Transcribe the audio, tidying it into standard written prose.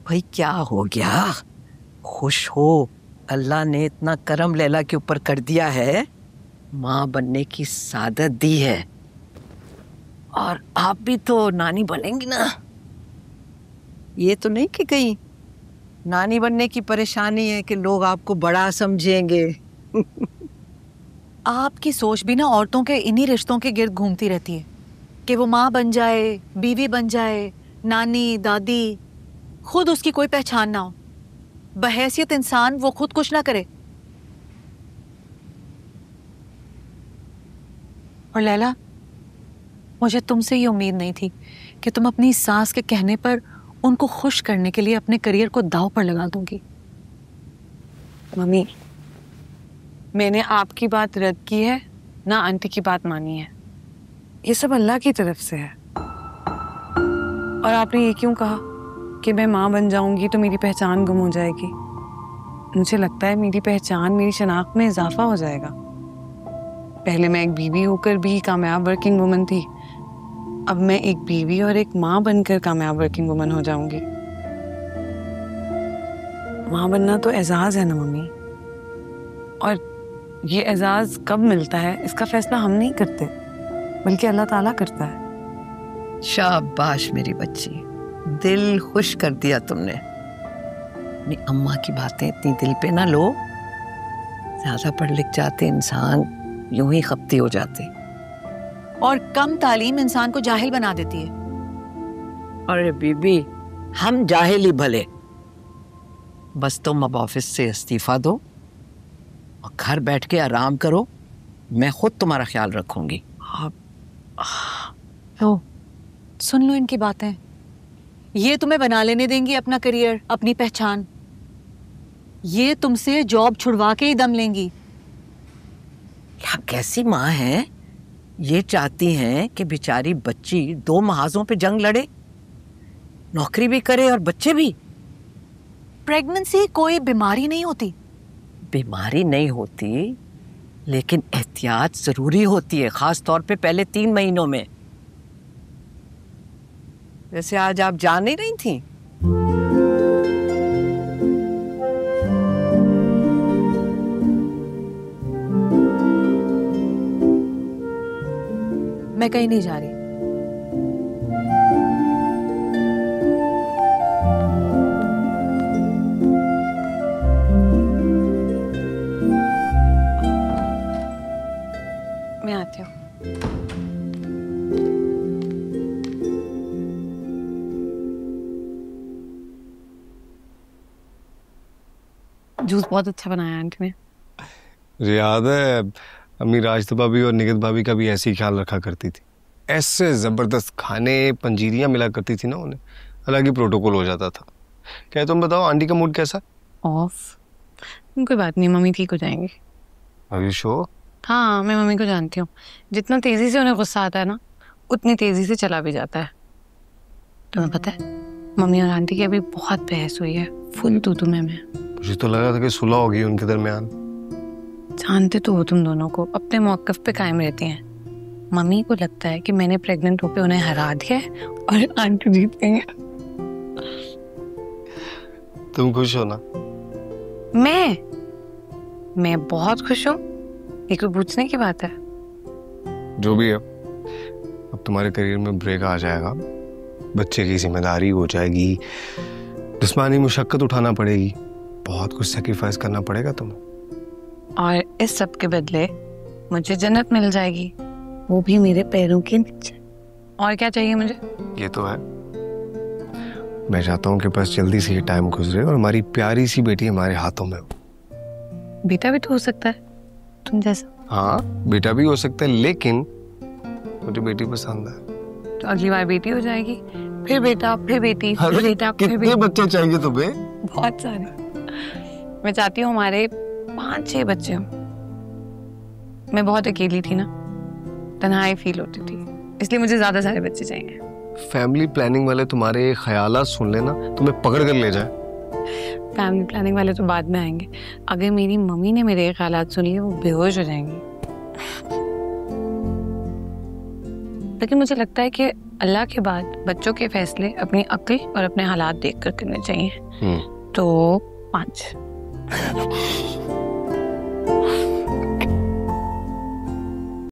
भाई क्या हो गया? खुश हो, अल्लाह ने इतना करम लैला के ऊपर कर दिया है, माँ बनने की सादत दी है। और आप भी तो नानी बनेंगी ना। ये तो नहीं कि कहीं नानी बनने की परेशानी है कि लोग आपको बड़ा समझेंगे। आपकी सोच भी ना औरतों के इन्हीं रिश्तों के गिर्द घूमती रहती है कि वो माँ बन जाए, बीवी बन जाए, नानी दादी, खुद उसकी कोई पहचान ना हो, बहैसियत इंसान वो खुद कुछ ना करे। और लैला, मुझे तुमसे ये उम्मीद नहीं थी कि तुम अपनी सास के कहने पर उनको खुश करने के लिए अपने करियर को दांव पर लगा दोगी। मम्मी, मैंने आपकी बात रद्द की है ना आंटी की बात मानी है। ये सब अल्लाह की तरफ से है। और आपने ये क्यों कहा कि मैं माँ बन जाऊंगी तो मेरी पहचान गुम हो जाएगी? मुझे लगता है मेरी पहचान, मेरी शनाख्त में इजाफा हो जाएगा। पहले मैं एक बीवी होकर भी कामयाब वर्किंग वुमन थी, अब मैं एक बीवी और एक माँ बनकर कामयाब वर्किंग वुमन हो जाऊंगी। माँ बनना तो एजाज है ना मम्मी, और ये एजाज कब मिलता है इसका फैसला हम नहीं करते, बल्कि अल्लाह ताला करता है। शाबाश मेरी बच्ची, दिल खुश कर दिया तुमने। अपनी अम्मा की बातें इतनी दिल पे ना लो। ज्यादा पढ़ लिख जाते इंसान यूं ही खपती हो जाते। और कम तालीम इंसान को जाहिल बना देती है। अरे बीबी, हम जाहिल ही भले। बस तुम अब ऑफिस से इस्तीफा दो और घर बैठ के आराम करो, मैं खुद तुम्हारा ख्याल रखूंगी। लो, सुन लो इनकी बातें। ये तुम्हें बना लेने देंगी अपना करियर, अपनी पहचान। ये तुमसे जॉब छुड़वा के ही दम लेंगी। क्या कैसी माँ है, ये चाहती हैं कि बेचारी बच्ची 2 महाजों पे जंग लड़े, नौकरी भी करे और बच्चे भी। प्रेगनेंसी कोई बीमारी नहीं होती। बीमारी नहीं होती, लेकिन एहतियात जरूरी होती है, खास तौर पे पहले 3 महीनों में। जैसे आज आप जा नहीं रही थी। मैं कहीं नहीं जा रही। मैं आती हूँ। जूस बहुत अच्छा बनाया आंटी ने। मुझे याद है अम्मी राजता भाभी और निकित भाभी का भी ऐसे ही ख्याल रखा करती थी। ऐसे जबरदस्त खाने, पंजीरियां मिला करती थी ना उन्हें, अलग ही प्रोटोकॉल हो जाता था। क्या तुम बताओ, आंटी का मूड कैसा? ऑफ। कोई बात नहीं, मम्मी ठीक हो जाएंगी। Are you sure? हाँ, मैं मम्मी को जानती हूँ। जितना तेजी से उन्हें गुस्सा आता है ना, उतनी तेजी से चला भी जाता है। तुम्हें पता है, मम्मी और आंटी की अभी बहुत बहस हुई है, फुल तू में। मुझे तो लगा था कि सुलह होगी उनके दरमियान। जानते तो हो तुम दोनों को, अपने मौकफ पे कायम रहती हैं। मम्मी को लगता है कि मैंने प्रेग्नेंट होकर उन्हें हरा दिया है और आंटी जीत गई है। तुम खुश हो ना? मैं बहुत खुश हूँ। ये कोई पूछने की बात है? जो भी है, अब तुम्हारे करियर में ब्रेक आ जाएगा, बच्चे की जिम्मेदारी हो जाएगी, जिस्मानी मुशक्कत उठाना पड़ेगी, बहुत कुछ सैक्रिफाइस करना पड़ेगा तुम्हें। और इस सब के बदले मुझे जन्नत मिल जाएगी, वो भी मेरे पैरों के नीचे। और क्या चाहिए मुझे? ये तो है। मैं चाहता हूँ कि बस जल्दी से ये टाइम गुजरे और हमारी प्यारी सी बेटी हमारे हाथों में हो। बेटा भी तो हो सकता है तुम जैसा। हाँ, बेटा भी हो सकता है, लेकिन मुझे बेटी पसंद है। तो अगली बार बेटी हो जाएगी, फिर बेटा, फिर बेटी, फिर बेटा, फिर बेटी। कितने बच्चे चाहिए तुम्हें? बहुत सारे। मैं चाहती हूँ हमारे 5-6 बच्चे हों। मैं बहुत अकेली थी ना, तन्हाई फील होती थी, इसलिए मुझे ज्यादा सारे बच्चे चाहिए। फैमिली प्लानिंग वाले तुम्हारे ख्यालात सुन लेना, तुम्हें पकड़ कर ले जाए। फैमिली प्लानिंग वाले तो बाद में आएंगे। अगर मेरी मम्मी ने मेरे ख्यालात सुन लिए, वो बेहोश हो जाएंगी। लेकिन मुझे लगता है कि अल्लाह के बाद बच्चों के फैसले अपनी अक्ल और अपने हालात देखकर करने चाहिए। तो 5।